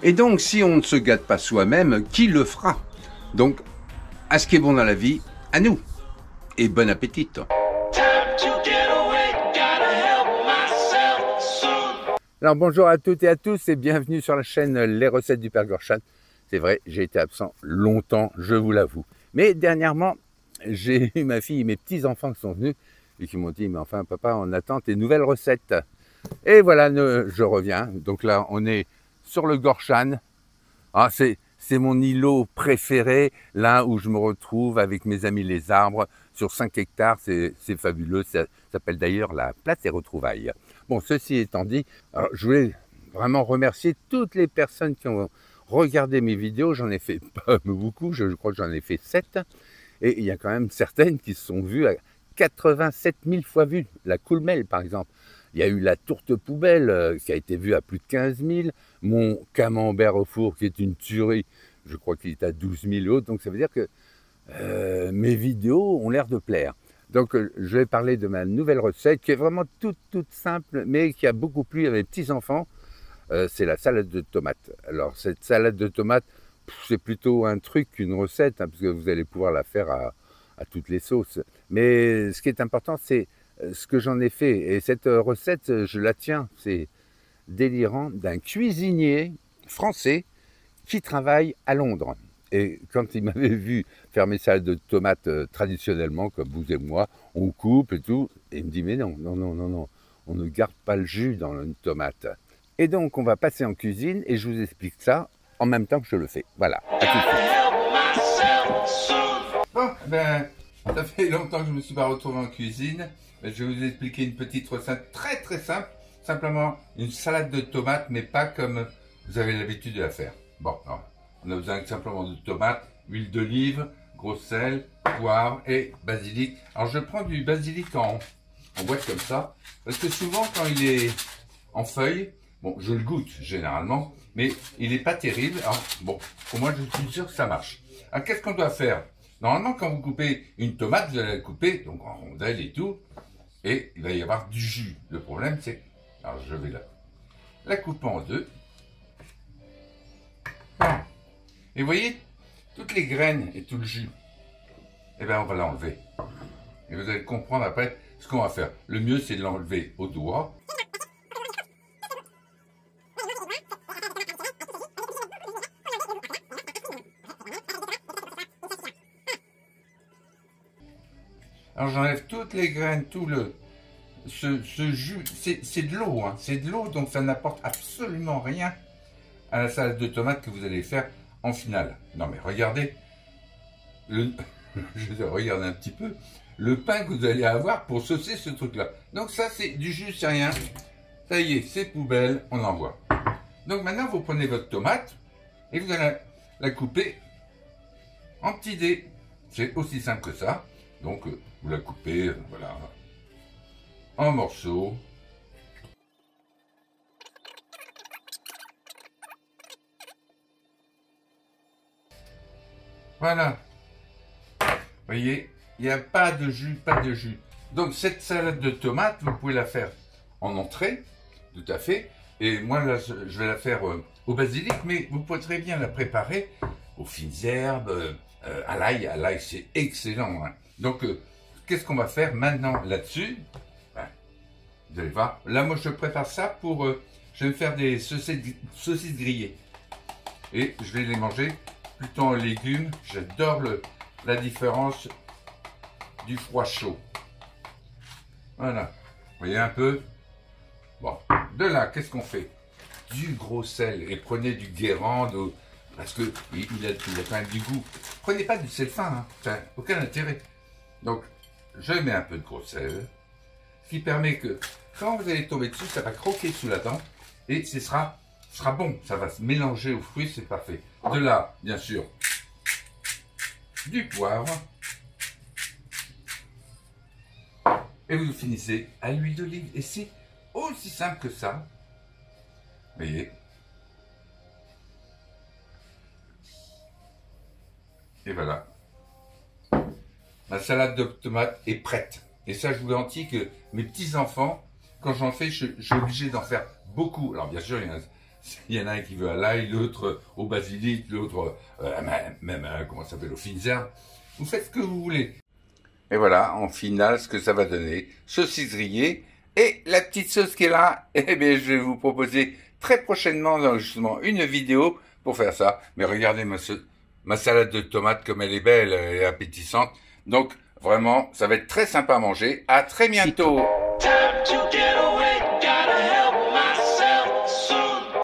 Et donc, si on ne se gâte pas soi-même, qui le fera? Donc, à ce qui est bon dans la vie, à nous. Et bon appétit. Alors bonjour à toutes et à tous et bienvenue sur la chaîne Les Recettes du Père Gorchan. C'est vrai, j'ai été absent longtemps, je vous l'avoue. Mais dernièrement, j'ai eu ma fille et mes petits-enfants qui sont venus et qui m'ont dit « Mais enfin papa, on attend tes nouvelles recettes ». Et voilà, je reviens. Donc là, on est sur le Gorchan. Ah, c'est mon îlot préféré, là où je me retrouve avec mes amis les arbres, sur 5 hectares, c'est fabuleux, ça s'appelle d'ailleurs la place des retrouvailles. Bon, ceci étant dit, alors, je voulais vraiment remercier toutes les personnes qui ont regardé mes vidéos, j'en ai fait pas beaucoup, je crois que j'en ai fait 7, et il y a quand même certaines qui se sont vues à 87 000 fois vues, la Coolmel par exemple. Il y a eu la tourte poubelle qui a été vue à plus de 15 000. Mon camembert au four qui est une tuerie, je crois qu'il est à 12 000 autres. Donc ça veut dire que mes vidéos ont l'air de plaire. Donc je vais parler de ma nouvelle recette qui est vraiment toute simple, mais qui a beaucoup plu à mes petits-enfants. C'est la salade de tomates. Alors cette salade de tomates, c'est plutôt un truc qu'une recette, hein, parce que vous allez pouvoir la faire à toutes les sauces. Mais ce qui est important, c'est ce que j'en ai fait. Et cette recette, je la tiens, c'est délirant, d'un cuisinier français qui travaille à Londres. Et quand il m'avait vu faire mes salades de tomates traditionnellement, comme vous et moi, on coupe et tout, et il me dit « Mais non, on ne garde pas le jus dans une tomate ». Et donc, on va passer en cuisine et je vous explique ça en même temps que je le fais. Voilà, à tout de suite. Bon, ben, ça fait longtemps que je ne me suis pas retrouvé en cuisine. Je vais vous expliquer une petite recette très simple. Simplement une salade de tomates, mais pas comme vous avez l'habitude de la faire. Bon, alors, on a besoin simplement de tomates, huile d'olive, gros sel, poivre et basilic. Alors je prends du basilic en boîte comme ça, parce que souvent quand il est en feuille, bon, je le goûte généralement, mais il n'est pas terrible. Alors bon, pour moi je suis sûr que ça marche. Alors qu'est-ce qu'on doit faire? Normalement quand vous coupez une tomate, vous allez la couper donc en rondelles et tout, et il va y avoir du jus. Le problème c'est, alors je vais la couper en deux. Voilà. Et vous voyez, toutes les graines et tout le jus, eh bien on va l'enlever. Et vous allez comprendre après ce qu'on va faire. Le mieux c'est de l'enlever au doigt. Alors j'enlève toutes les graines, tout ce jus, c'est de l'eau, hein, c'est de l'eau, donc ça n'apporte absolument rien à la salade de tomates que vous allez faire en finale. Non mais regardez, je vais regarder un petit peu, le pain que vous allez avoir pour saucer ce truc-là. Donc ça c'est du jus, c'est rien. Ça y est, c'est poubelle, on envoie. Donc maintenant vous prenez votre tomate et vous allez la couper en petits dés. C'est aussi simple que ça. Donc vous la coupez, voilà, en morceaux. Voilà. Vous voyez, il n'y a pas de jus, pas de jus. Donc cette salade de tomates, vous pouvez la faire en entrée, tout à fait. Et moi, là, je vais la faire au basilic, mais vous pouvez très bien la préparer aux fines herbes, à l'ail. À l'ail, c'est excellent. Hein. Donc, qu'est-ce qu'on va faire maintenant là-dessus? Ben, vous allez voir. Là, moi, je prépare ça pour... je vais me faire des saucisses grillées. Et je vais les manger plutôt en légumes. J'adore la différence du froid chaud. Voilà. Vous voyez un peu? Bon. De là, qu'est-ce qu'on fait? Du gros sel. Et prenez du Guérande, parce que il a quand même du goût. Prenez pas du sel fin, hein. Ça n'a aucun intérêt. Donc, je mets un peu de gros sel, ce qui permet que quand vous allez tomber dessus, ça va croquer sous la dent et ce sera bon. Ça va se mélanger aux fruits, c'est parfait. De là, bien sûr, du poivre. Et vous finissez à l'huile d'olive. Et c'est aussi simple que ça. Vous voyez? Et voilà. La salade de tomates est prête. Et ça, je vous garantis que mes petits-enfants, quand j'en fais, je suis obligé d'en faire beaucoup. Alors bien sûr, il y en a Il y en a un qui veut à l'ail, l'autre au basilic, l'autre même comment ça s'appelle, au fines herbes. Vous faites ce que vous voulez. Et voilà, en finale, ce que ça va donner. Saucisse grillée. Et la petite sauce qui est là, eh bien, je vais vous proposer très prochainement justement une vidéo pour faire ça. Mais regardez ma salade de tomates comme elle est belle et appétissante. Donc, vraiment, ça va être très sympa à manger. À très bientôt.